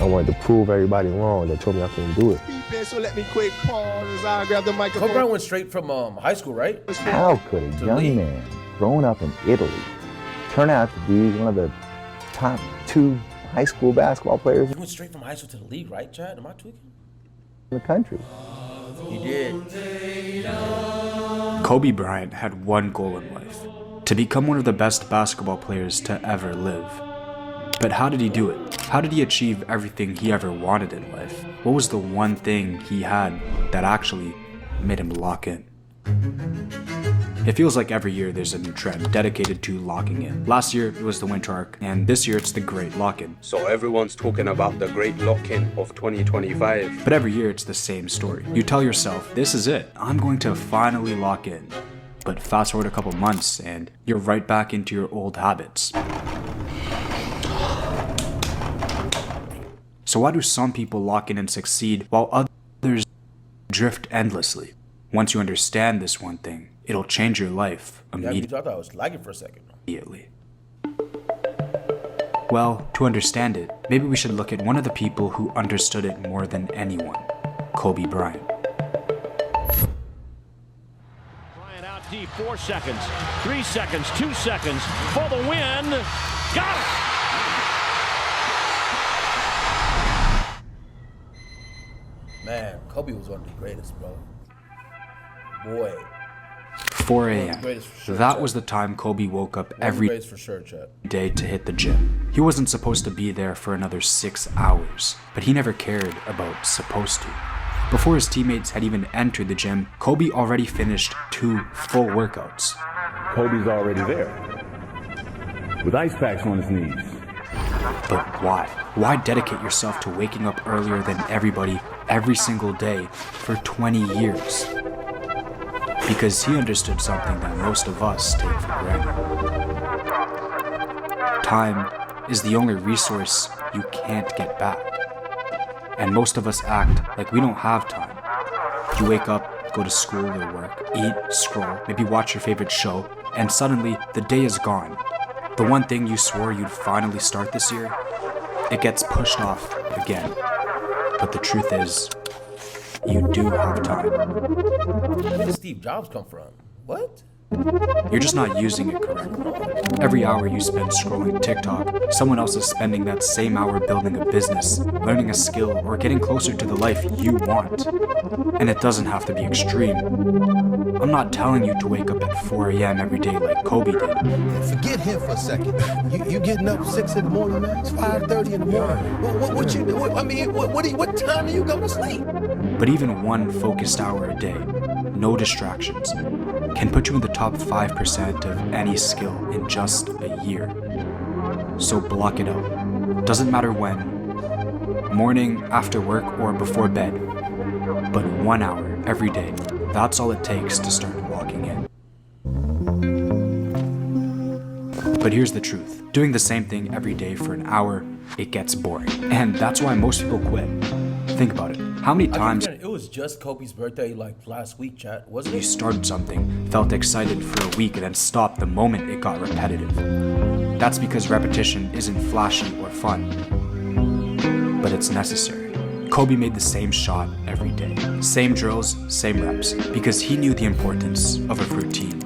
I wanted to prove everybody wrong that told me I couldn't do it. So let me quick pause as I grab the microphone. Kobe Bryant went straight from high school, right? How could a young man growing up in Italy turn out to be one of the top 2 high school basketball players He went straight from high school to the league, right, Chad? Am I tweaking? in the country? He did. Kobe Bryant had one goal in life: to become one of the best basketball players to ever live. But how did he do it? How did he achieve everything he ever wanted in life? What was the one thing he had that actually made him lock in? It feels like every year there's a new trend dedicated to locking in. Last year it was the winter arc, and this year it's the great lock-in. So everyone's talking about the great lock-in of 2025. But every year it's the same story. You tell yourself, this is it, I'm going to finally lock in. But fast forward a couple months and you're right back into your old habits. So why do some people lock in and succeed while others drift endlessly? Once you understand this one thing, it'll change your life immediately. Yeah, I thought I was lagging for a second. Well, to understand it, maybe we should look at one of the people who understood it more than anyone, Kobe Bryant. Bryant out deep, 4 seconds, 3 seconds, 2 seconds for the win. Got it! Man, Kobe was one of the greatest, bro. Boy. 4 a.m. Sure, That Chad. was the time Kobe woke up One of the every greatest for sure, Chad. day to hit the gym. He wasn't supposed to be there for another 6 hours, but he never cared about supposed to. Before his teammates had even entered the gym, Kobe already finished 2 full workouts. Kobe's already there, with ice packs on his knees. But why? Why dedicate yourself to waking up earlier than everybody every single day for 20 years? Because he understood something that most of us take for granted. Time is the only resource you can't get back. And most of us act like we don't have time. You wake up, go to school or work, eat, scroll, maybe watch your favorite show, and suddenly the day is gone. The one thing you swore you'd finally start this year, it gets pushed off again. But the truth is, you do have time. Where did Steve Jobs come from? What? You're just not using it correctly. Every hour you spend scrolling TikTok, someone else is spending that same hour building a business, learning a skill, or getting closer to the life you want. And it doesn't have to be extreme. I'm not telling you to wake up at 4 a.m. every day like Kobe did. Forget him for a second. You getting up 6 in the morning, man? It's 5:30 in the morning. What you do? What time do you go to sleep? But even one focused hour a day, no distractions, can put you in the top 5% of any skill in just a year. So block it out. Doesn't matter when, morning, after work, or before bed. But 1 hour every day, that's all it takes to start locking in. But here's the truth. Doing the same thing every day for an hour, it gets boring. And that's why most people quit. Think about it. How many times It was just Kobe's birthday like last week, Chad, wasn't you it? started something, felt excited for a week, and then stopped the moment it got repetitive? That's because repetition isn't flashy or fun, but it's necessary. Kobe made the same shot every day. Same drills, same reps, because he knew the importance of a routine.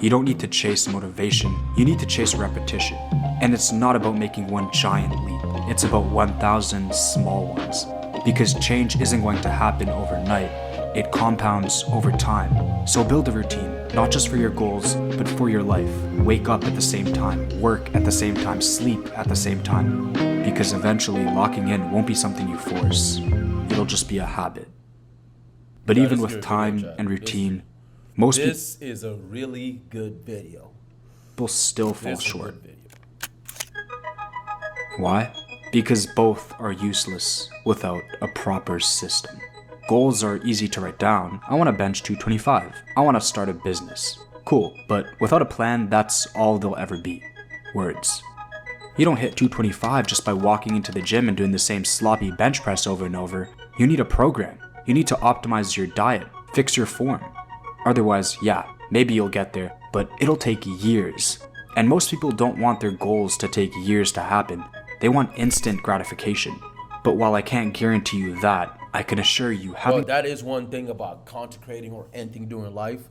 You don't need to chase motivation, you need to chase repetition. And it's not about making one giant leap, it's about 1,000 small ones. Because change isn't going to happen overnight, it compounds over time. So build a routine, not just for your goals, but for your life. Wake up at the same time, work at the same time, sleep at the same time. Because eventually locking in won't be something you force, it'll just be a habit. But Yeah, even this is with good, time Chad. and routine, most This is a really good video. people still fall This is a short. good video. Why? Because both are useless without a proper system. Goals are easy to write down. I want to bench 225. I want to start a business. Cool, but without a plan, that's all they'll ever be. Words. You don't hit 225 just by walking into the gym and doing the same sloppy bench press over and over. You need a program. You need to optimize your diet, fix your form. Otherwise, yeah, maybe you'll get there, but it'll take years. And most people don't want their goals to take years to happen. They want instant gratification. But while I can't guarantee you that, I can assure you Bro, having that is one thing about content creating or anything doing life.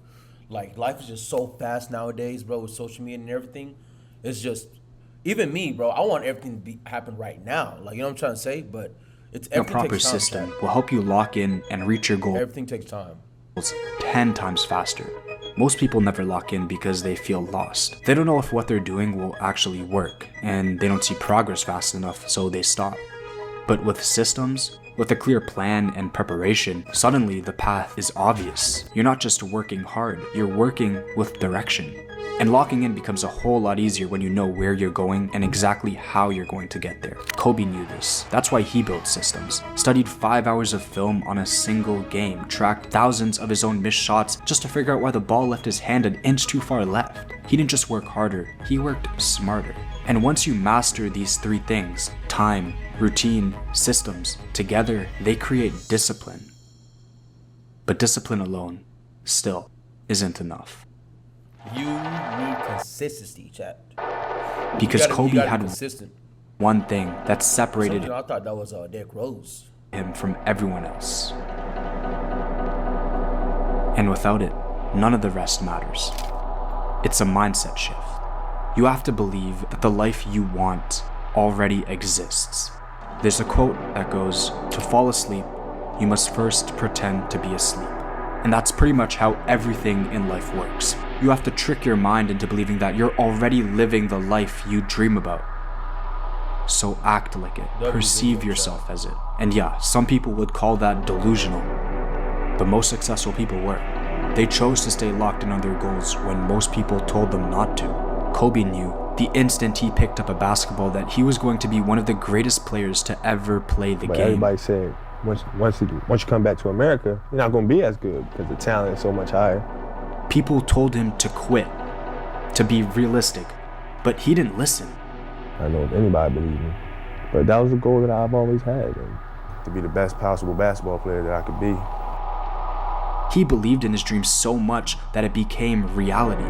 Like, life is just so fast nowadays, bro, with social media and everything. It's just, even me, bro, I want everything to happen right now. Like, you know what I'm trying to say? But it's a everything proper takes time, system Chad. will help you lock in and reach your goals Everything takes time. 10 times faster. Most people never lock in because they feel lost. They don't know if what they're doing will actually work, and they don't see progress fast enough, so they stop. But with systems, with a clear plan and preparation, suddenly the path is obvious. You're not just working hard, you're working with direction. And locking in becomes a whole lot easier when you know where you're going and exactly how you're going to get there. Kobe knew this. That's why he built systems, studied 5 hours of film on a single game, tracked thousands of his own missed shots just to figure out why the ball left his hand an inch too far left. He didn't just work harder, he worked smarter. And once you master these 3 things, time, routine, systems, together they create discipline. But discipline alone still isn't enough. You need consistency, Chad. Because Kobe you gotta had be consistent. one thing that separated I thought that was Derrick Rose. him from everyone else. And without it, none of the rest matters. It's a mindset shift. You have to believe that the life you want already exists. There's a quote that goes, "To fall asleep, you must first pretend to be asleep." And that's pretty much how everything in life works. You have to trick your mind into believing that you're already living the life you dream about. So act like it, perceive yourself as it. And yeah, some people would call that delusional, but most successful people were. They chose to stay locked in on their goals when most people told them not to. Kobe knew the instant he picked up a basketball that he was going to be one of the greatest players to ever play the But game. everybody said, once you come back to America, you're not going to be as good because the talent is so much higher. People told him to quit, to be realistic, but he didn't listen. I don't know if anybody believed me, but that was the goal that I've always had, and to be the best possible basketball player that I could be. He believed in his dream so much that it became reality.